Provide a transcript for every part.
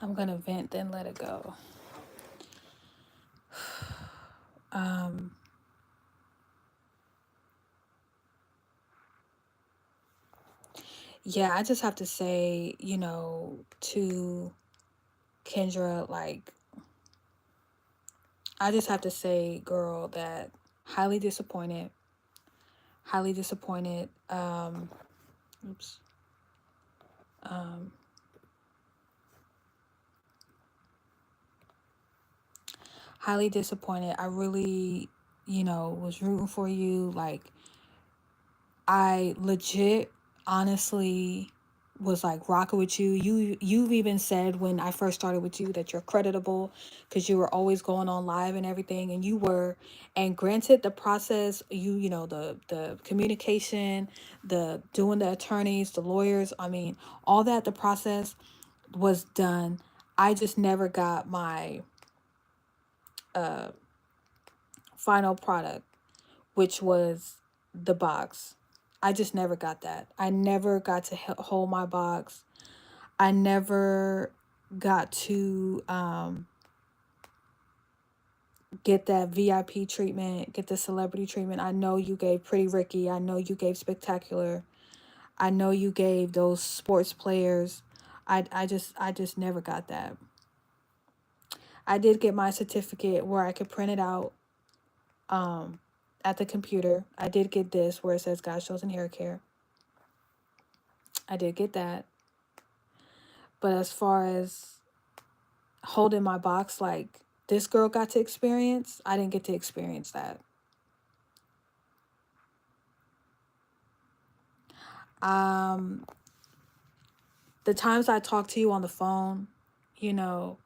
I'm gonna vent, then let it go. Um, yeah, I just have to say, to Kendra, like, I just have to say, girl, that highly disappointed, highly disappointed. Oops. Um, highly disappointed. I really, was rooting for you. Like, I legit, honestly was like rocking with you. You've even said when I first started with you that you're creditable because you were always going on live and everything, and you were. And granted, the process, the communication, the doing the attorneys, the lawyers, I mean, all that, the process was done. I just never got my uh final product, which was the box. I just never got that. I never got to hold my box. I never got to get that VIP treatment, get the celebrity treatment. I know you gave Pretty Ricky. I know you gave Spectacular. I know you gave those sports players. I just never got that. I did get my certificate where I could print it out um at the computer. I did get this where it says God's Chosen Hair Care. I did get that. But as far as holding my box like this girl got to experience, I didn't get to experience that. Um, the times I talked to you on the phone, you know,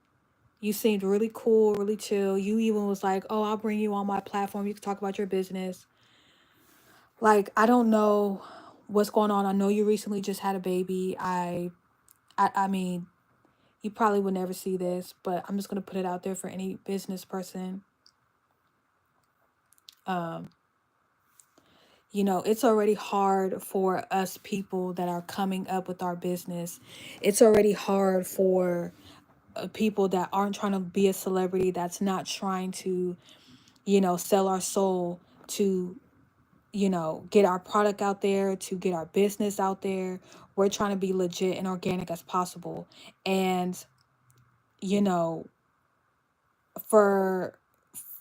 you seemed really cool, really chill. You even was like, "Oh, I'll bring you on my platform. You can talk about your business." Like, I don't know what's going on. I know you recently just had a baby. I mean, you probably would never see this, but I'm just gonna put it out there for any business person. Um, it's already hard for us people that are coming up with our business. It's already hard for people that aren't trying to be a celebrity, that's not trying to, sell our soul to, get our product out there, to get our business out there. We're trying to be legit and organic as possible. And, you know, for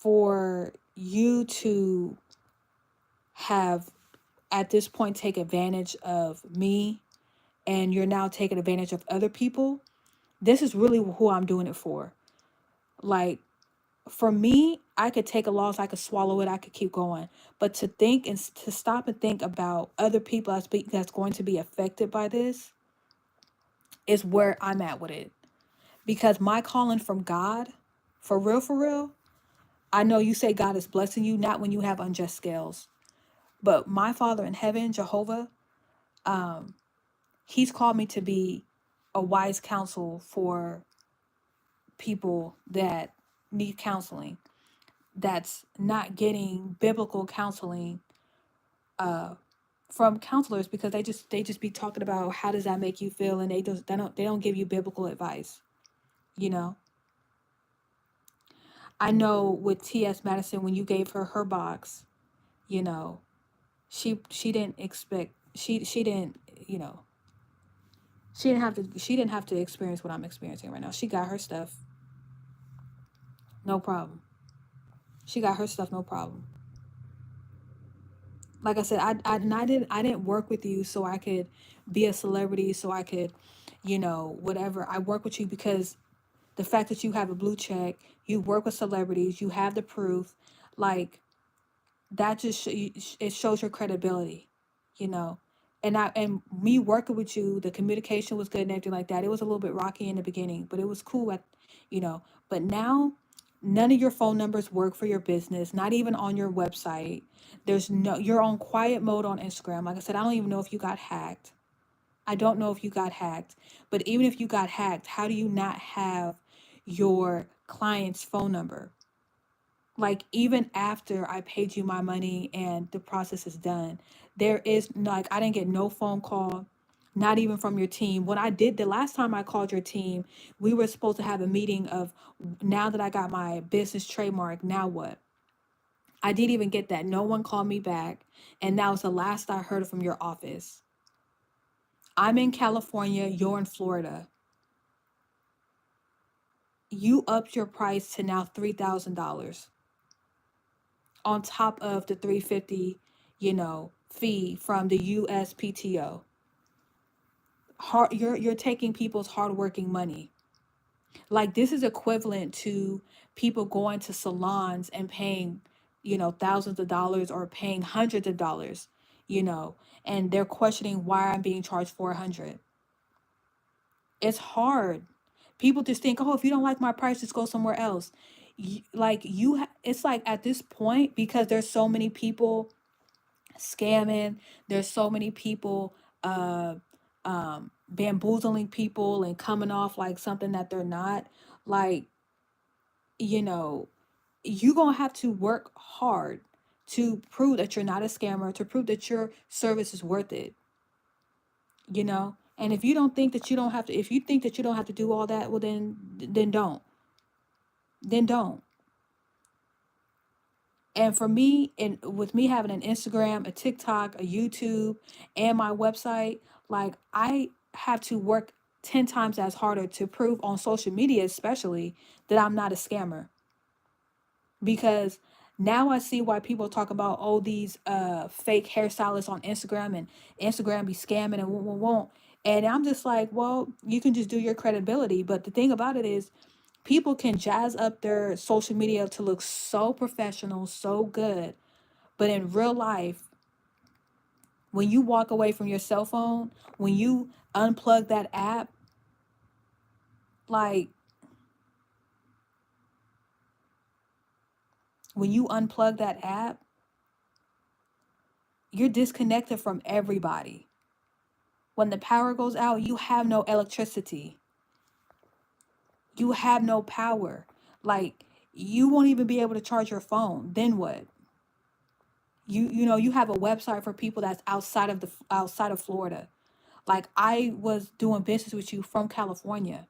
for you to have at this point take advantage of me, and you're now taking advantage of other people, this is really who I'm doing it for. Like, for me, I could take a loss, I could swallow it, I could keep going. But to think and to stop and think about other people that's going to be affected by this is where I'm at with it. Because my calling from God, for real, I know you say God is blessing you, not when you have unjust scales. But my Father in heaven, Jehovah, um, He's called me to be a wise counsel for people that need counseling, that's not getting biblical counseling uh from counselors, because they just be talking about how does that make you feel, and they don't give you biblical advice. you know I know with TS Madison, when you gave her her box, you know she didn't expect, she didn't, you know she didn't have to experience what I'm experiencing right now. She got her stuff, no problem. She got her stuff, no problem. Like I said, I didn't work with you so I could be a celebrity, so I could, whatever. I work with you because the fact that you have a blue check, you work with celebrities, you have the proof, like, that just it shows your credibility, you know. And me working with you, the communication was good and everything like that. It was a little bit rocky in the beginning, but it was cool you know. But now, none of your phone numbers work for your business, not even on your website. You're on quiet mode on Instagram. Like I said, I don't even know if you got hacked. I don't know if you got hacked. But even if you got hacked, how do you not have your client's phone number? Like, even after I paid you my money and the process is done, there is, like, I didn't get no phone call, not even from your team. When I did the last time I called your team, we were supposed to have a meeting of, now that I got my business trademark, now what? I didn't even get that. No one called me back. And that was the last I heard from your office. I'm in California, you're in Florida. You upped your price to now $3,000 on top of the 350, fee from the USPTO. You're taking people's hardworking money. Like, this is equivalent to people going to salons and paying, thousands of dollars, or paying hundreds of dollars, and they're questioning why I'm being charged 400. It's hard. People just think, oh, if you don't like my price, just go somewhere else. It's like, at this point, because there's so many people scamming, there's so many people uh bamboozling people and coming off like something that they're not. Like, you know you're gonna have to work hard to prove that you're not a scammer, to prove that your service is worth it. And if you don't think that you don't have to, if you think that you don't have to do all that, well, then don't. Then don't. And for me, and with me having an Instagram, a TikTok, a YouTube, and my website, like, I have to work 10 times as harder to prove on social media, especially, that I'm not a scammer. Because now I see why people talk about, oh, these fake hairstylists on Instagram, and Instagram be scamming and won't. And I'm just like, well, you can just do your credibility. But the thing about it is, people can jazz up their social media to look so professional, so good. But in real life, when you walk away from your cell phone, when you unplug that app, like, when you unplug that app, you're disconnected from everybody. When the power goes out, you have no electricity. You have no power. Like, you won't even be able to charge your phone. Then what? You have a website for people that's outside of Florida. Like, I was doing business with you from California.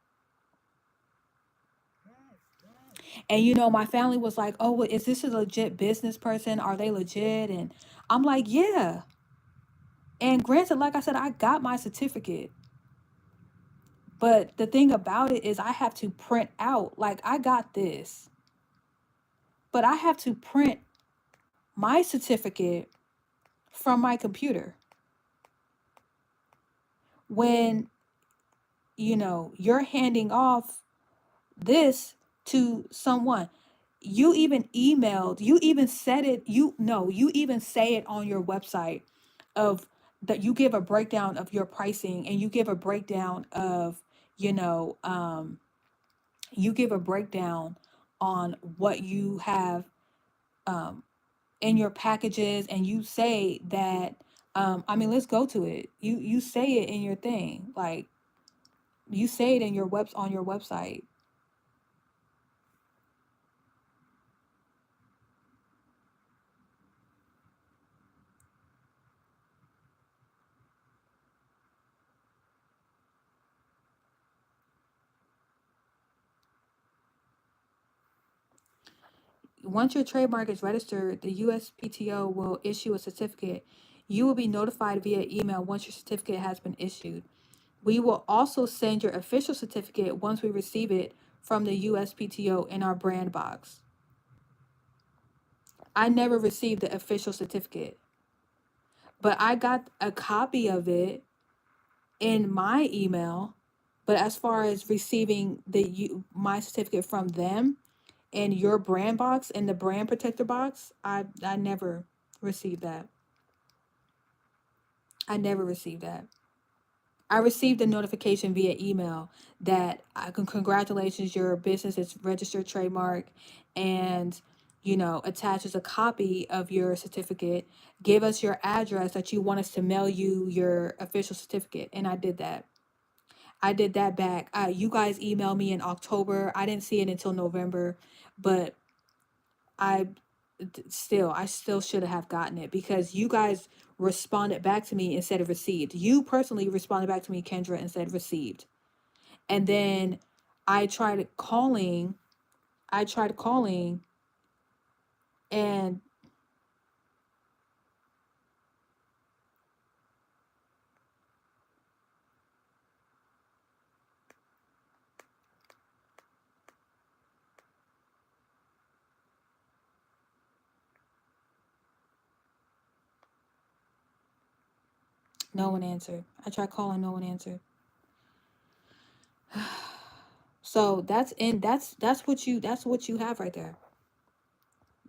And my family was like, "Oh, well, is this a legit business person? Are they legit?" And I'm like, "Yeah." And granted, like I said, I got my certificate. But the thing about it is, I have to print out, like, I got this, but I have to print my certificate from my computer. When, you're handing off this to someone, you even emailed, you even said it, you even say it on your website, of that you give a breakdown of your pricing, and you give a breakdown of, you know, um, you give a breakdown on what you have um, in your packages, and you say that, I mean, let's go to it. You say it in your thing, like, you say it in your on your website. Once your trademark is registered, the USPTO will issue a certificate. You will be notified via email once your certificate has been issued. We will also send your official certificate once we receive it from the USPTO in our brand box. I never received the official certificate, but I got a copy of it in my email. But as far as receiving my certificate from them in your brand box, in the brand protector box, I never received that. I never received that. I received a notification via email that, congratulations, your business is registered trademark, and attaches a copy of your certificate. Give us your address that you want us to mail you your official certificate, and I did that. I did that back. You guys emailed me in October. I didn't see it until November, but I still should have gotten it, because you guys responded back to me instead of received. You personally responded back to me, Kendra, and said received. And then I tried calling, I tried calling and no one answered. I tried calling, no one answered. So that's what you have right there.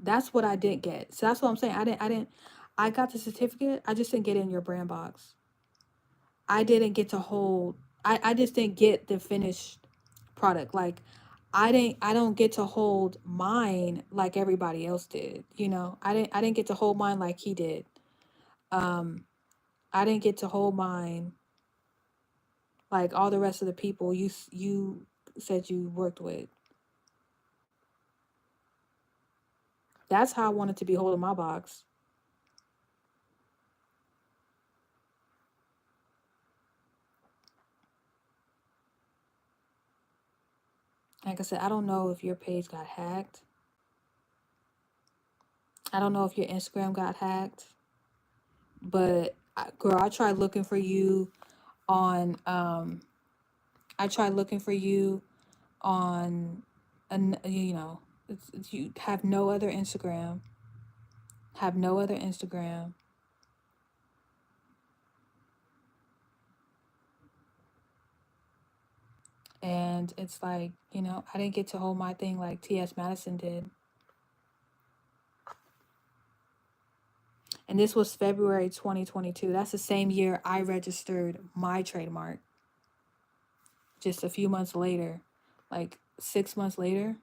That's what I didn't get. So that's what I'm saying. I got the certificate. I just didn't get it in your brand box. I didn't get to hold I just didn't get the finished product. Like I don't get to hold mine like everybody else did. You know, I didn't get to hold mine like he did. Um I didn't get to hold mine like all the rest of the people you said you worked with. That's how I wanted to be holding my box. Like I said, I don't know if your page got hacked. I don't know if your Instagram got hacked. But girl, I tried looking for you on I tried looking for you on an you know, you have no other Instagram. Have no other Instagram. And it's like, you know, I didn't get to hold my thing like T.S. Madison did. And this was February 2022. That's the same year I registered my trademark. Just a few months later, like 6 months later.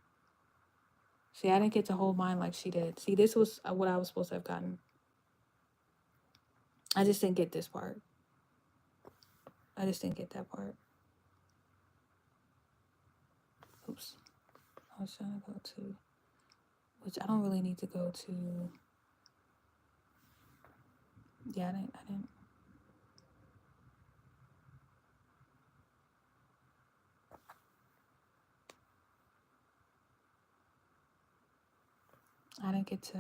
See, I didn't get to hold mine like she did. See, this was what I was supposed to have gotten. I just didn't get this part. I just didn't get that part. Oops. I was trying to go to, which I don't really need to go to. Yeah, I didn't get to,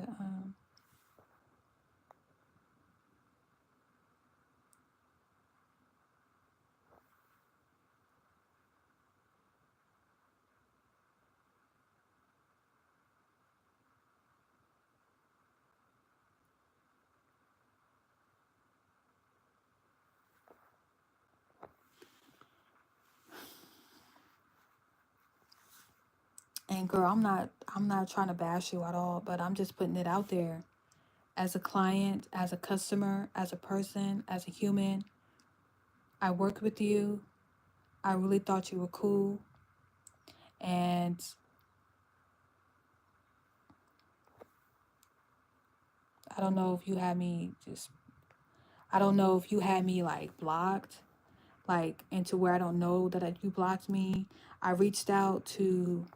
and girl, I'm not trying to bash you at all, but I'm just putting it out there. As a client, as a customer, as a person, as a human, I worked with you. I really thought you were cool. And I don't know if you had me just, I don't know if you had me like blocked, like into where I don't know that you blocked me. I reached out to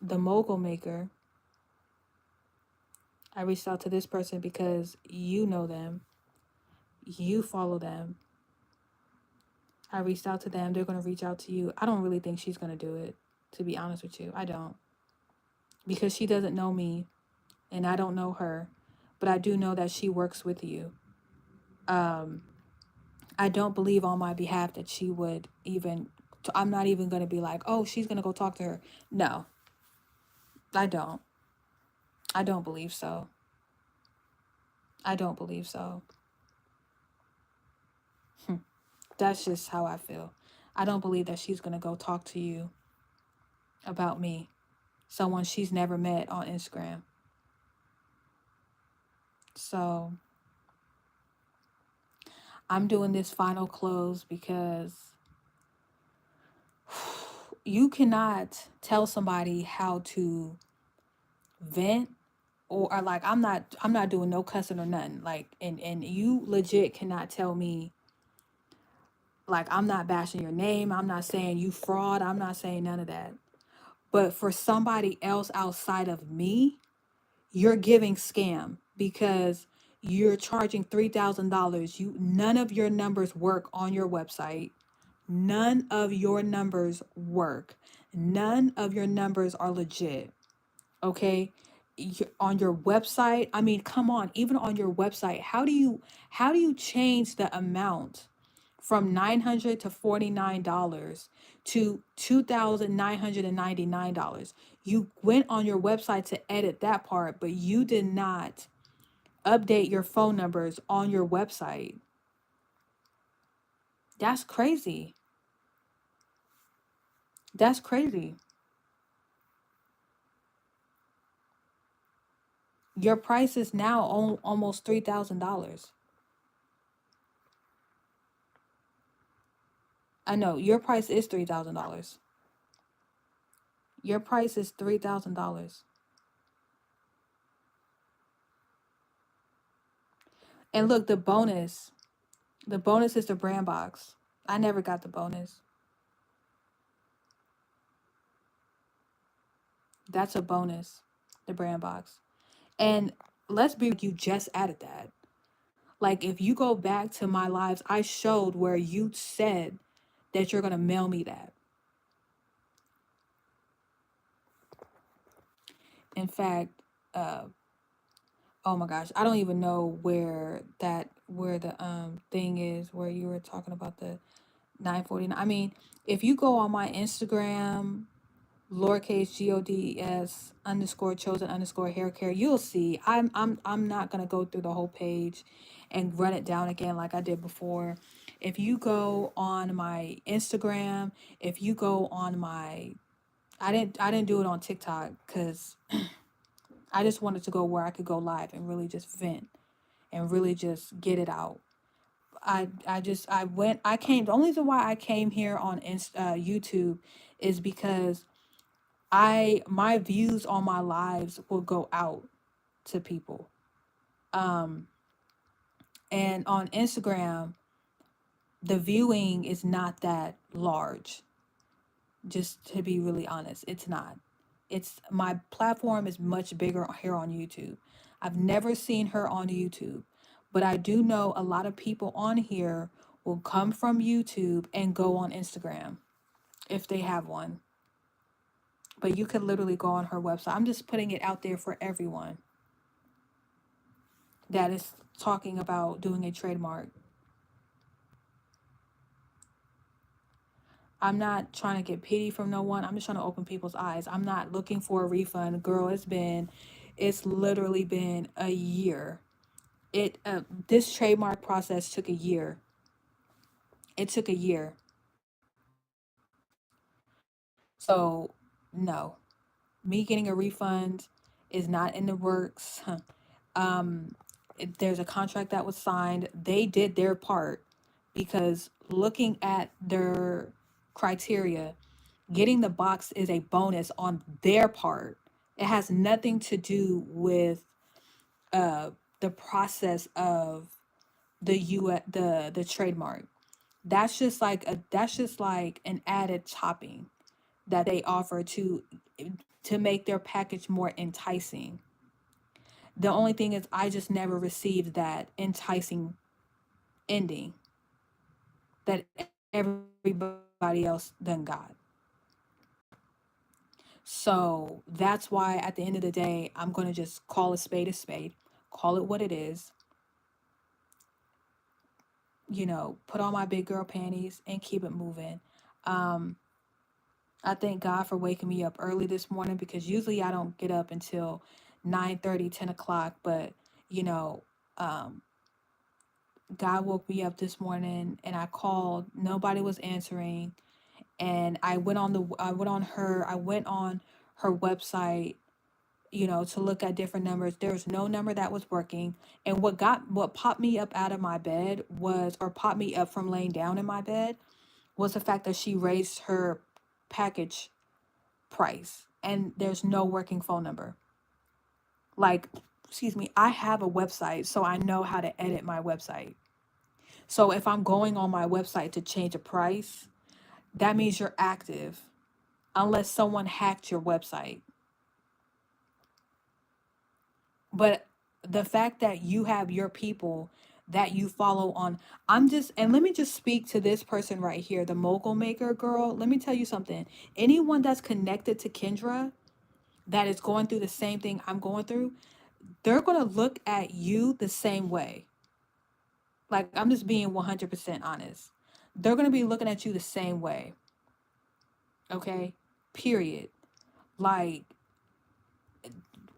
the mogul maker. I reached out to this person because you know them, you follow them. I reached out to them. They're going to reach out to you. I don't really think she's going to do it, to be honest with you. I don't. Because she doesn't know me and I don't know her. But I do know that she works with you. I don't believe on my behalf that she would even, I'm not even going to be like, oh, she's going to go talk to her. No, I don't. I don't believe so. I don't believe so. That's just how I feel. I don't believe that she's going to go talk to you about me, someone she's never met on Instagram. So I'm doing this final close because you cannot tell somebody how to vent or like I'm not doing no cussing or nothing. Like and you legit cannot tell me, like, I'm not bashing your name. I'm not saying you fraud. I'm not saying none of that. But for somebody else outside of me, you're giving scam because you're charging $3,000. None of your numbers work on your website. None of your numbers work. None of your numbers are legit. Okay? On your website, I mean, come on, even on your website, how do you change the amount from 900 to $49 to $2,999? You went on your website to edit that part, but you did not update your phone numbers on your website. That's crazy. That's crazy. Your price is now almost $3,000. I know your price is $3,000. Your price is $3,000. And look, the bonus is the brand box. I never got the bonus. That's a bonus, the brand box. And let's be, you just added that. Like, if you go back to my lives, I showed where you said that you're going to mail me that. In fact, uh, oh my gosh, I don't even know where the thing is where you were talking about the 949. I mean, if you go on my Instagram, lowercase gods underscore chosen underscore hair care, you'll see. I'm not gonna go through the whole page and run it down again like I did before. If you go on my Instagram, if you go on my, I didn't do it on TikTok because I just wanted to go where I could go live and really just vent and really just get it out. I came, the only reason why I came here on YouTube is because my views on my lives will go out to people. Um and on Instagram, the viewing is not that large. Just to be really honest, it's not. It's, my platform is much bigger here on YouTube. I've never seen her on YouTube, but I do know a lot of people on here will come from YouTube and go on Instagram if they have one. But you could literally go on her website. I'm just putting it out there for everyone that is talking about doing a trademark. I'm not trying to get pity from no one. I'm just trying to open people's eyes. I'm not looking for a refund. Girl, it's literally been a year. This trademark process took a year. It took a year. So, no. Me getting a refund is not in the works. um there's a contract that was signed. They did their part because looking at their criteria, getting the box is a bonus on their part. It has nothing to do with uh the process of the trademark. That's just like an added topping that they offer to make their package more enticing. The only thing is I just never received that enticing ending that everybody else done got. So that's why at the end of the day, I'm going to just call a spade, call it what it is, put on my big girl panties and keep it moving. Um, I thank God for waking me up early this morning because usually I don't get up until 9:30, 10 o'clock. But, you know, um, God woke me up this morning and I called. Nobody was answering. And I went on her website, to look at different numbers. There was no number that was working. And what popped me up out of my bed or popped me up from laying down in my bed, was the fact that she raised her package price and there's no working phone number. Like, excuse me, I have a website, so I know how to edit my website. So if I'm going on my website to change a price, that means you're active, unless someone hacked your website. But The fact that you have your people that you follow on, I'm just, and let me just speak to this person right here, the mogul maker girl. Let me tell you something. Anyone that's connected to Kendra that is going through the same thing I'm going through, they're going to look at you the same way. Like, I'm just being 100% honest. They're going to be looking at you the same way. Okay? Period. Like,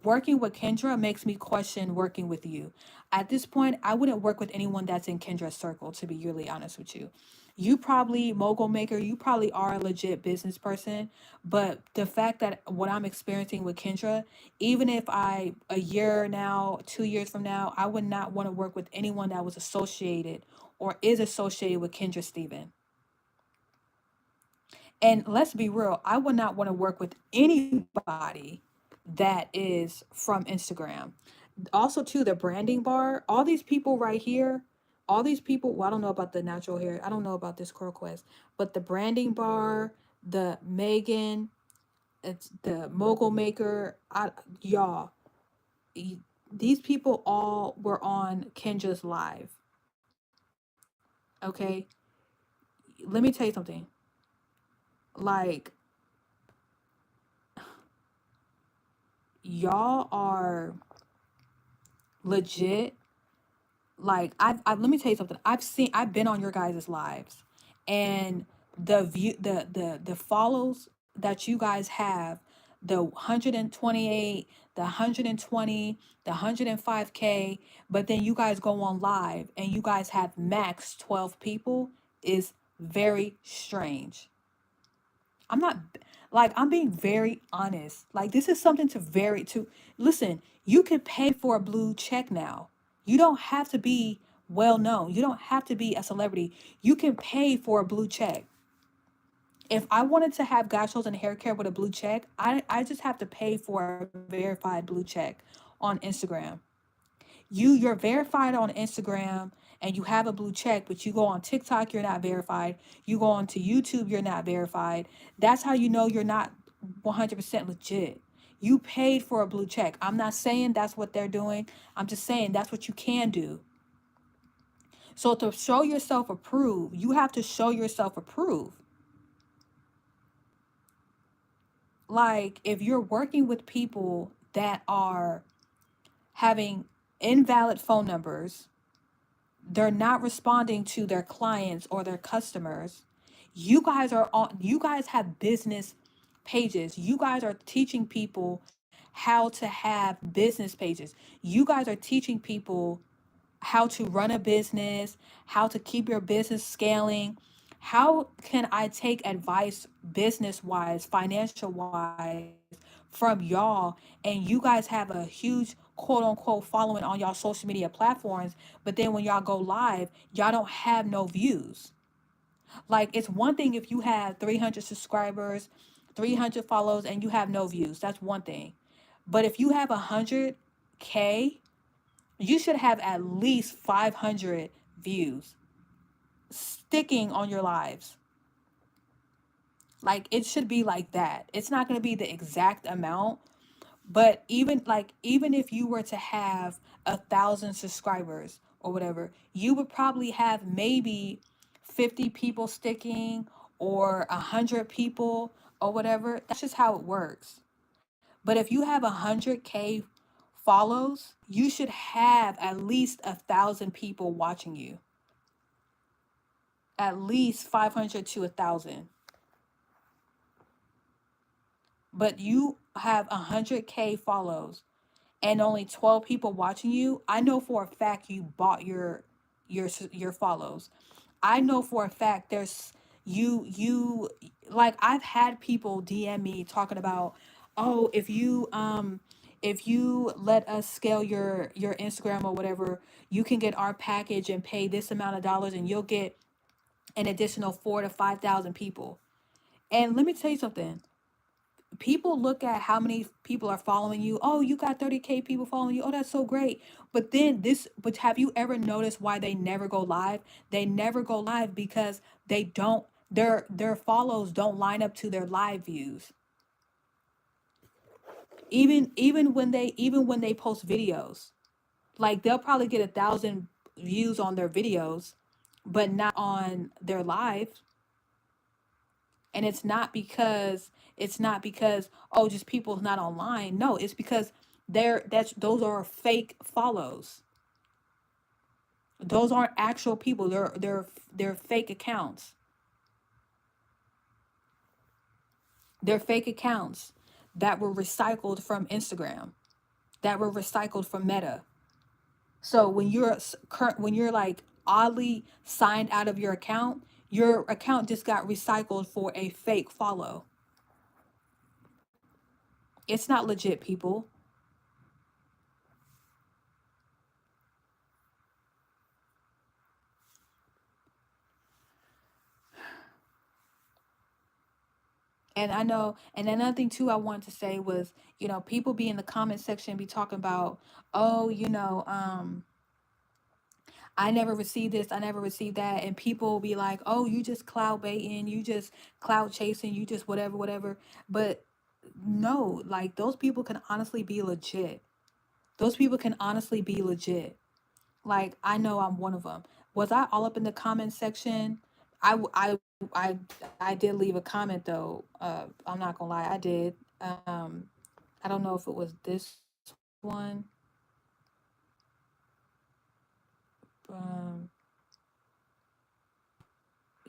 working with Kendra makes me question working with you. At this point, I wouldn't work with anyone that's in Kendra's circle, to be really honest with you. You probably, mogul maker, you probably are a legit business person, but the fact that what I'm experiencing with Kendra, even if a year now, 2 years from now, I would not want to work with anyone that was associated or is associated with Kendra Steven. And let's be real, I would not want to work with anybody that is from Instagram. Also, too, the branding bar, all these people right here, all these people, well, I don't know about the natural hair, I don't know about this Curl Quest, but the branding bar, the Megan, it's the mogul maker, y'all, these people all were on Kendra's live. Okay, let me tell you something. Like, y'all are legit. Like, let me tell you something. I've been on your guys' lives, and the follows that you guys have, the 128, the 120, the 105K, but then you guys go on live and you guys have max 12 people is very strange. I'm not, like, I'm being very honest. Like, this is something to listen. You can pay for a blue check now. You don't have to be well known. You don't have to be a celebrity. You can pay for a blue check. If I wanted to have guy shows and hair care with a blue check, I just have to pay for a verified blue check on Instagram. You're verified on Instagram and you have a blue check, but you go on TikTok, you're not verified. You go on to YouTube, you're not verified. That's how you know you're not 100% legit. You paid for a blue check. I'm not saying that's what they're doing. I'm just saying that's what you can do. So to show yourself approved, you have to show yourself approved. Like, if you're working with people that are having invalid phone numbers, they're not responding to their clients or their customers. You guys have business pages. You guys are teaching people how to have business pages. You guys are teaching people how to run a business, how to keep your business scaling. How can I take advice business wise, financial wise from y'all, and you guys have a huge quote unquote following on y'all social media platforms, but then when y'all go live, y'all don't have no views? Like, it's one thing if you have 300 subscribers, 300 follows, and you have no views. That's one thing. But if you have 100K, you should have at least 500 views sticking on your lives. Like, it should be like that. It's not going to be the exact amount, but even if you were to have 1,000 subscribers or whatever, you would probably have maybe 50 people sticking or 100 people or whatever. That's just how it works. But if you have 100K follows, you should have at least 1,000 people watching you. At least 500 to 1,000. But you have 100K follows and only 12 people watching you. I know for a fact you bought your follows. I know for a fact there's you like, I've had people DM me talking about, oh, if you let us scale your Instagram or whatever, you can get our package and pay this amount of dollars and you'll get an additional 4 to 5,000 people. And let me tell you something. People look at how many people are following you. Oh, you got 30K people following you. Oh, that's so great. But have you ever noticed why they never go live? They never go live because they don't, their follows don't line up to their live views. Even when they post videos. Like they'll probably get 1,000 views on their videos, but not on their live. And it's not because oh, just people's not online. No, it's because those are fake follows. Those aren't actual people. They're fake accounts. They're fake accounts that were recycled from Instagram, that were recycled from Meta. So when you're like oddly signed out of your account just got recycled for a fake follow. It's not legit, people. And I know, and another thing too, I wanted to say was, people be in the comment section be talking about, oh, I never received this, I never received that, and people be like, oh, you just cloud baiting, you just cloud chasing, you just whatever, whatever. But no, like those people can honestly be legit. Those people can honestly be legit. Like I know I'm one of them. Was I all up in the comment section? I w- I I did leave a comment though. I'm not gonna lie, I did. I don't know if it was this one. Um,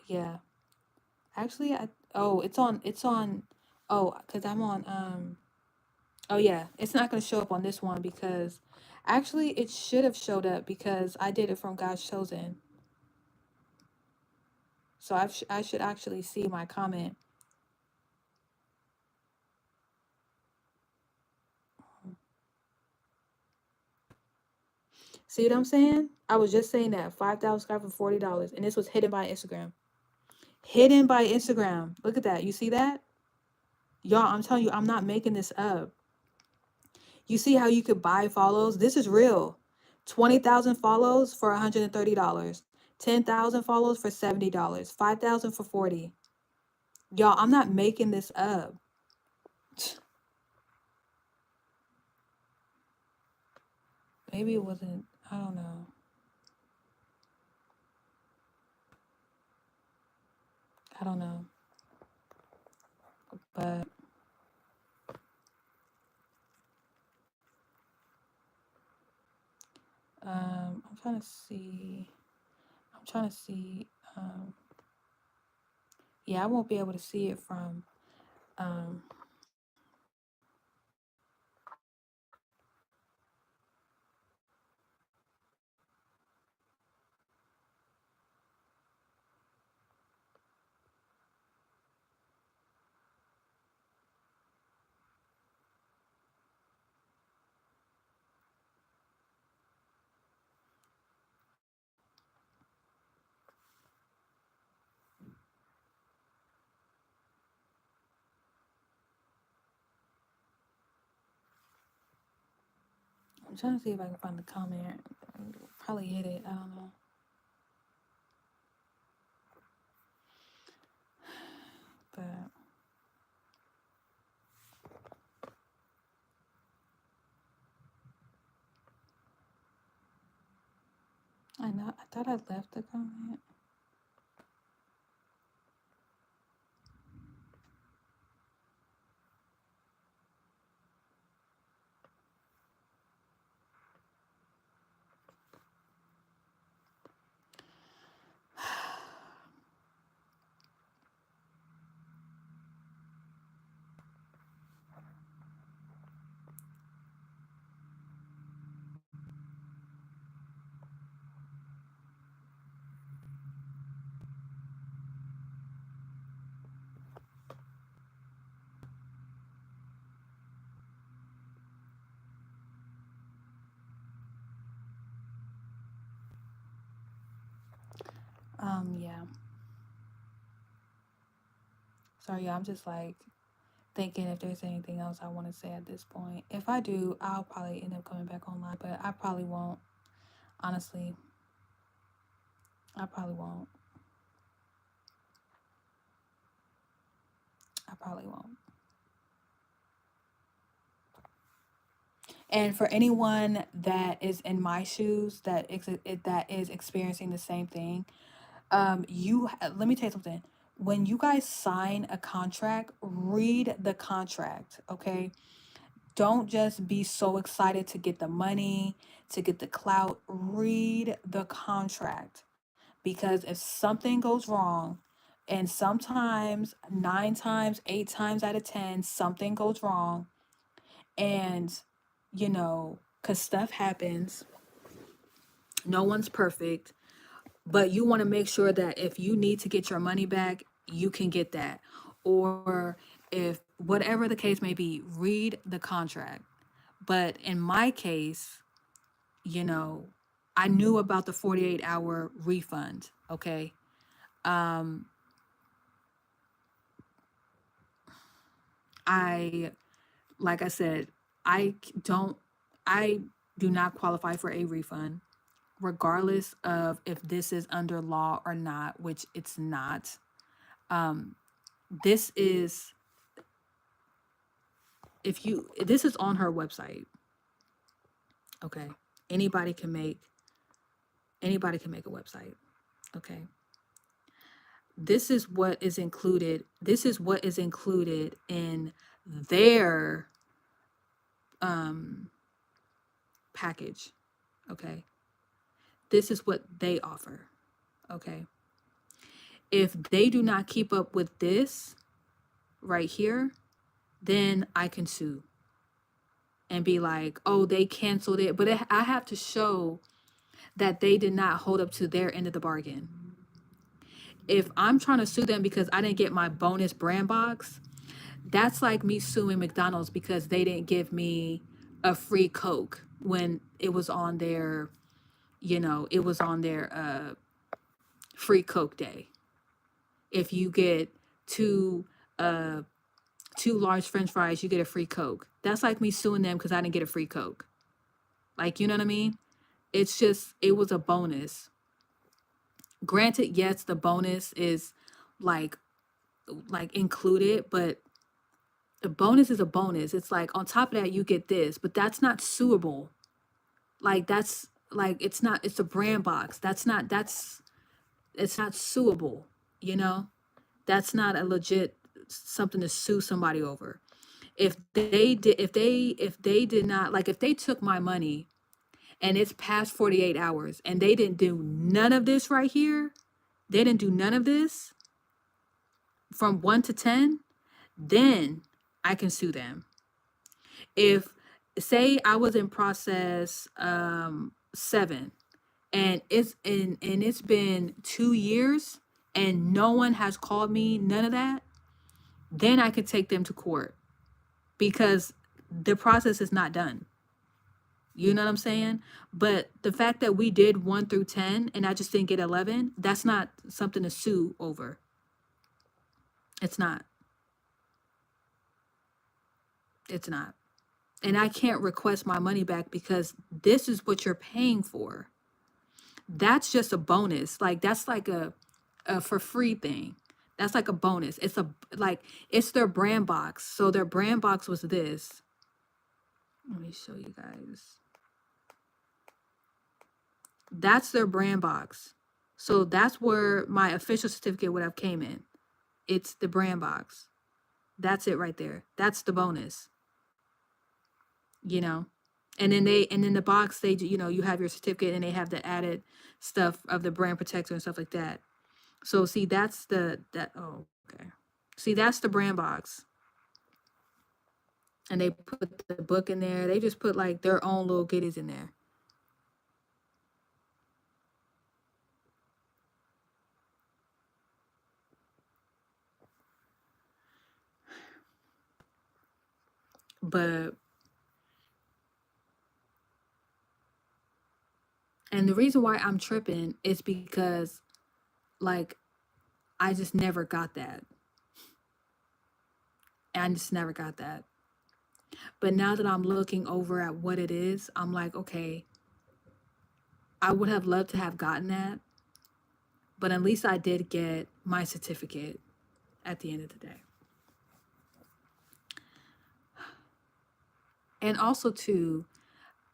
yeah. Actually, it's on. Oh, cause I'm on. Oh yeah, it's not gonna show up on this one because, actually, it should have showed up because I did it from God's chosen. So I should actually see my comment. See what I'm saying? I was just saying that 5,000 subscribers for $40, and this was hidden by Instagram. Hidden by Instagram. Look at that. You see that? Y'all, I'm telling you, I'm not making this up. You see how you could buy follows? This is real. 20,000 follows for $130. 10,000 follows for $70. 5,000 for 40. Y'all, I'm not making this up. Maybe it wasn't. I don't know. I don't know. But I'm trying to see. I'm trying to see. Yeah, I won't be able to see it from. Um, I'm trying to see if I can find the comment. Probably hit it. I don't know. But I know. I thought I left the comment. Yeah. Sorry, yeah, I'm just like thinking if there's anything else I want to say at this point. If I do, I'll probably end up coming back online, but I probably won't. Honestly, I probably won't. I probably won't. And for anyone that is in my shoes that is experiencing the same thing, let me tell you something. When you guys sign a contract, read the contract, okay? Don't just be so excited to get the money, to get the clout. Read the contract, because if something goes wrong, and sometimes 9 times, 8 times out of 10, something goes wrong, and because stuff happens, no one's perfect, but you want to make sure that if you need to get your money back, you can get that. Or if whatever the case may be, read the contract. But in my case, you know, I knew about the 48-hour refund, okay? Um I like I said, I don't I do not qualify for a refund regardless of if this is under law or not, which it's not. Um this is if you this is on her website, okay? Anybody can make anybody can make a website, okay? This is what is included in their um package, okay? This is what they offer, okay? If they do not keep up with this right here, then I can sue and be like, oh, they canceled it. But I have to show that they did not hold up to their end of the bargain. If I'm trying to sue them because I didn't get my bonus brand box, that's like me suing McDonald's because they didn't give me a free Coke when it was on their, it was on their free Coke day. If you get two uh two large French fries, you get a free Coke. That's like me suing them because I didn't get a free Coke. Like, you know what I mean? It's just, it was a bonus. Granted, yes, the bonus is like included, but the bonus is a bonus. It's like on top of that, you get this, but that's not suable. Like that's like it's a brand box. It's not suable, you know? That's not a legit something to sue somebody over. If they did not, like if they took my money and it's past 48 hours and they didn't do none of this right here, they didn't do none of this from 1 to 10, then I can sue them. If say I was in process 7 and it's been 2 years and no one has called me, none of that, then I could take them to court because the process is not done. You know what I'm saying? But the fact that we did 1 through 10 and I just didn't get 11, that's not something to sue over. It's not. It's not. And I can't request my money back because this is what you're paying for. That's just a bonus. Like that's like a for free thing. That's like a bonus. It's their brand box. So their brand box was this. Let me show you guys. That's their brand box. So that's where my official certificate would have came in. It's the brand box. That's it right there. That's the bonus. You know? And then the box, they, you have your certificate and they have the added stuff of the brand protector and stuff like that. So see, okay. See, that's the brand box. And they put the book in there. They just put like their own little goodies in there. But, and the reason why I'm tripping is because like, I just never got that. I just never got that. But now that I'm looking over at what it is, I'm like, okay, I would have loved to have gotten that. But at least I did get my certificate at the end of the day. And also too,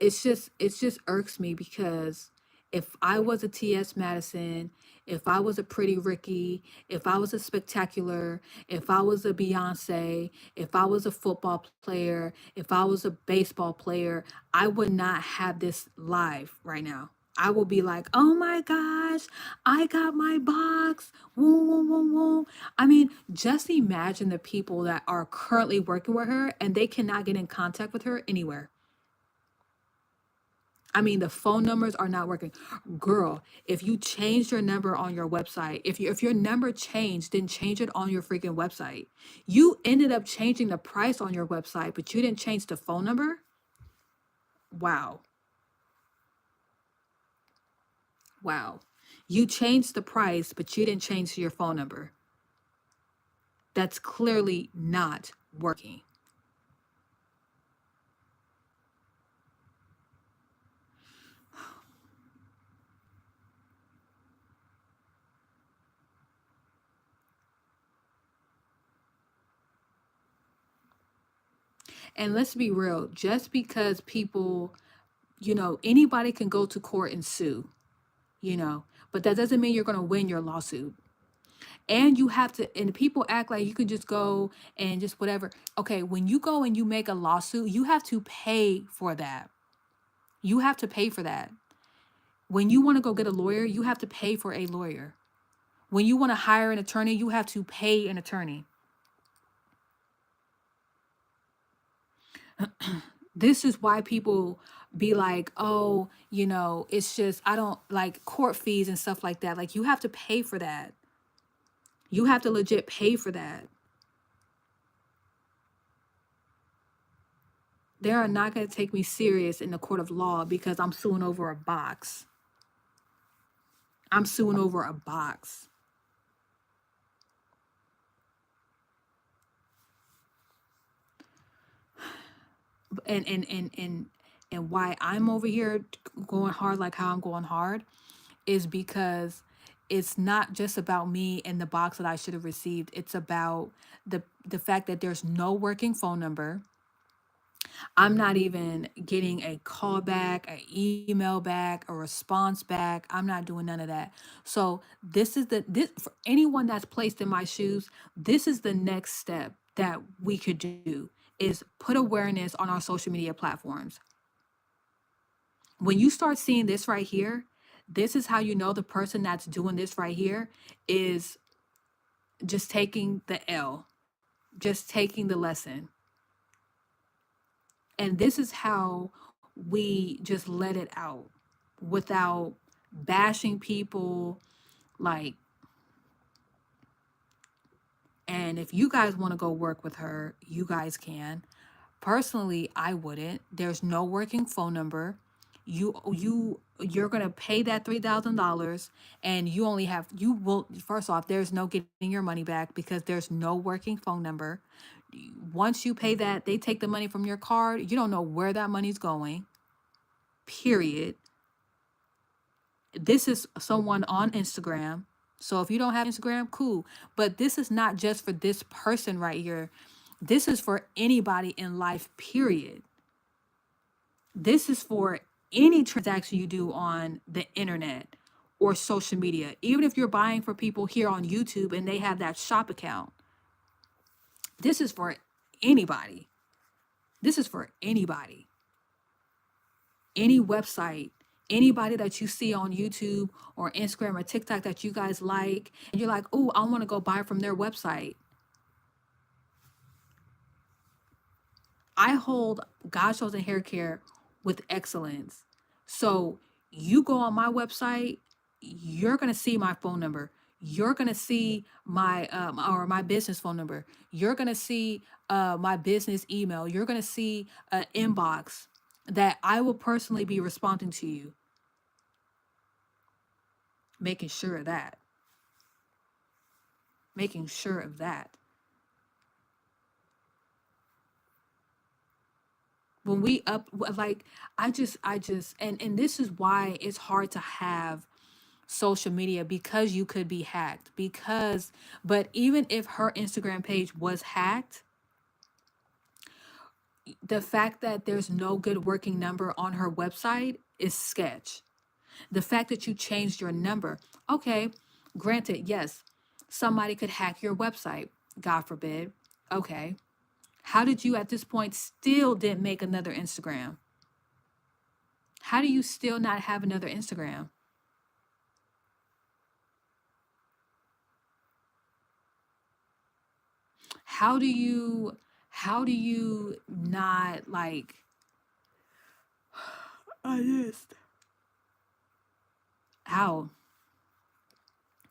It's just irks me because if I was a TS Madison, if I was a Pretty Ricky, if I was a Spectacular, if I was a Beyonce, if I was a football player, if I was a baseball player, I would not have this live right now. I will be like, oh my gosh, I got my box. Woo, woo, woo, woo. I mean, just imagine the people that are currently working with her and they cannot get in contact with her anywhere. I mean, the phone numbers are not working. Girl, if you changed your number on your website, if your number changed, then change it on your freaking website. You ended up changing the price on your website, but you didn't change the phone number? Wow. Wow. You changed the price, but you didn't change your phone number. That's clearly not working. And let's be real, just because people, anybody can go to court and sue, but that doesn't mean you're going to win your lawsuit. And you have to, and people act like you can just go and just whatever. Okay, when you go and you make a lawsuit, you have to pay for that. You have to pay for that. When you want to go get a lawyer, you have to pay for a lawyer. When you want to hire an attorney, you have to pay an attorney. This is why people be like, oh, it's just, I don't like court fees and stuff like that. Like, you have to pay for that. You have to legit pay for that. They are not going to take me serious in the court of law because I'm suing over a box. I'm suing over a box. And why I'm over here going hard like how I'm going hard is because it's not just about me and the box that I should have received. It's about the fact that there's no working phone number. I'm not even getting a call back, an email back, a response back. I'm not doing none of that. So this for anyone that's placed in my shoes, this is the next step that we could do is put awareness on our social media platforms. When you start seeing this right here, this is how you know the person that's doing this right here is just taking the L, just taking the lesson. And this is how we just let it out without bashing people. Like, and if you guys want to go work with her, you guys can. Personally, I wouldn't. There's no working phone number. You're gonna pay that $3,000, and you will, first off, there's no getting your money back because there's no working phone number. Once you pay that, they take the money from your card. You don't know where that money's going. Period. This is someone on Instagram. So if you don't have Instagram, cool. But this is not just for this person right here. This is for anybody in life, period. This is for any transaction you do on the internet or social media. Even if you're buying for people here on YouTube and they have that shop account, this is for anybody. This is for anybody. Any website, anybody that you see on YouTube or Instagram or TikTok that you guys like, and you're like, oh, I want to go buy from their website. I hold God's Chosen Hair Care with excellence. So you go on my website, you're gonna see my phone number. You're gonna see my or my business phone number. You're gonna see my business email. You're gonna see an inbox that I will personally be responding to you, making sure of that. Making sure of that. When we up like I just and this is why it's hard to have social media because you could be hacked but even if her Instagram page was hacked, The fact that there's no good working number on her website is sketch. The fact that you changed your number, okay, granted, yes, somebody could hack your website, God forbid. Okay. How did you at this point still didn't make another Instagram? How do you still not have another Instagram? How do you not like I just how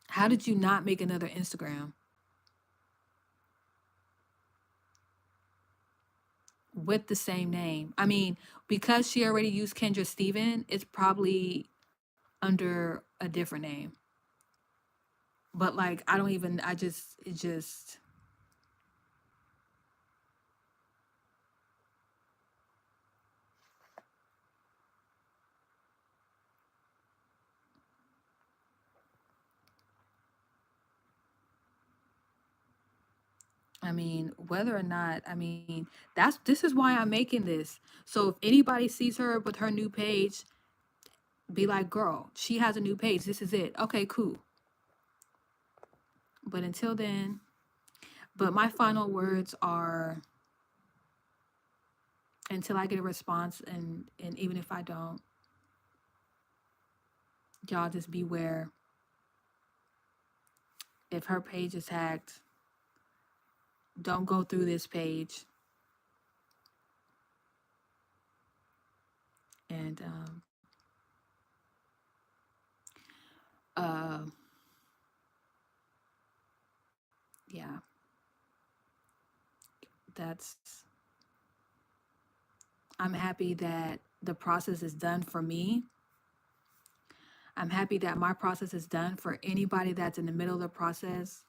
how did you not make another Instagram with the same name? I mean, because she already used Kendra Steven, it's probably under a different name. But like I don't even I just it just I mean, whether or not, I mean, this is why I'm making this. So if anybody sees her with her new page, be like, girl, she has a new page. This is it. Okay, cool. But until then, but my final words are until I get a response and even if I don't, y'all just beware. If her page is hacked, don't go through this page. And uh yeah, that's I'm happy that the process is done for me. I'm happy that my process is done. For anybody that's in the middle of the process,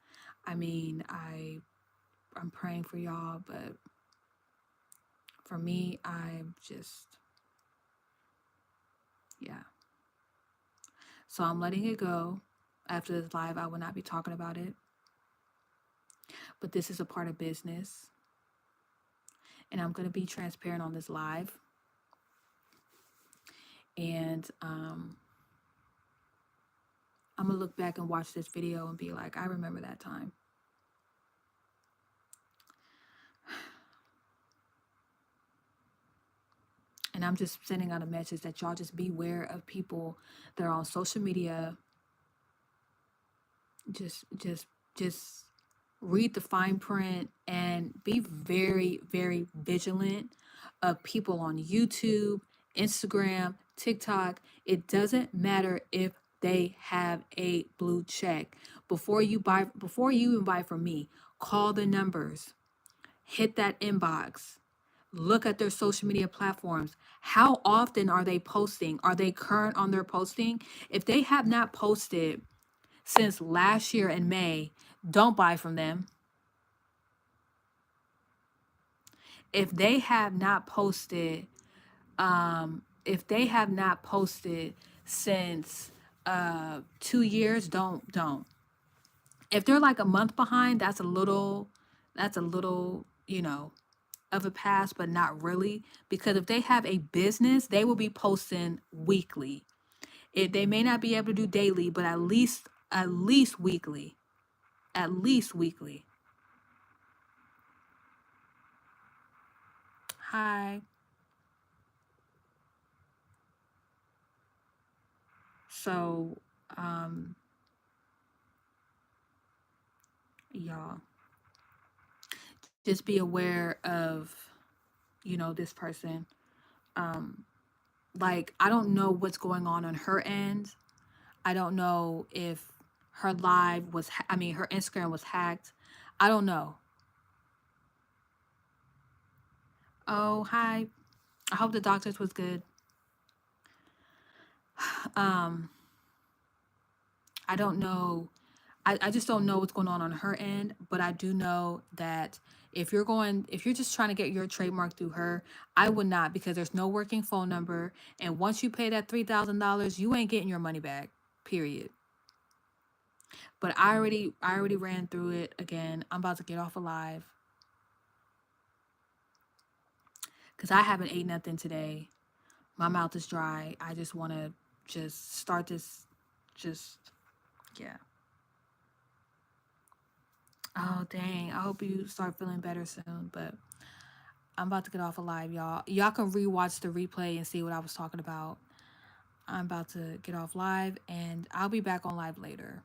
I mean, I'm praying for y'all, but for me, I'm just yeah. So I'm letting it go. After this live, I will not be talking about it. But this is a part of business. And I'm going to be transparent on this live. And I'm going to look back and watch this video and be like, I remember that time. And I'm just sending out a message that y'all just beware of people that are on social media. Just read the fine print and be very, very vigilant of people on YouTube, Instagram, TikTok. It doesn't matter if they have a blue check. Before you even buy from me, call the numbers, hit that inbox, look at their social media platforms. How often are they posting? Are they current on their posting? If they have not posted since last year in May, don't buy from them. If they have not posted, if they have not posted since 2 years, don't. If they're like a month behind, that's a little, of a pass, but not really. Because if they have a business, they will be posting weekly. They may not be able to do daily, but at least weekly. At least weekly. Hi. So, um, y'all, just be aware of, this person. Um, like, I don't know what's going on her end. I don't know if her live was, her Instagram was hacked. I don't know. Oh, hi. I hope the doctors was good. Um, I don't know. I just don't know what's going on her end, but I do know that if you're just trying to get your trademark through her, I would not, because there's no working phone number. And once you pay that $3,000, you ain't getting your money back, period. But I already ran through it again. I'm about to get off alive. because I haven't ate nothing today. My mouth is dry. I just want to just start this. Just, yeah. Oh, dang. I hope you start feeling better soon. But I'm about to get off a live, y'all. Y'all can rewatch the replay and see what I was talking about. I'm about to get off live, and I'll be back on live later.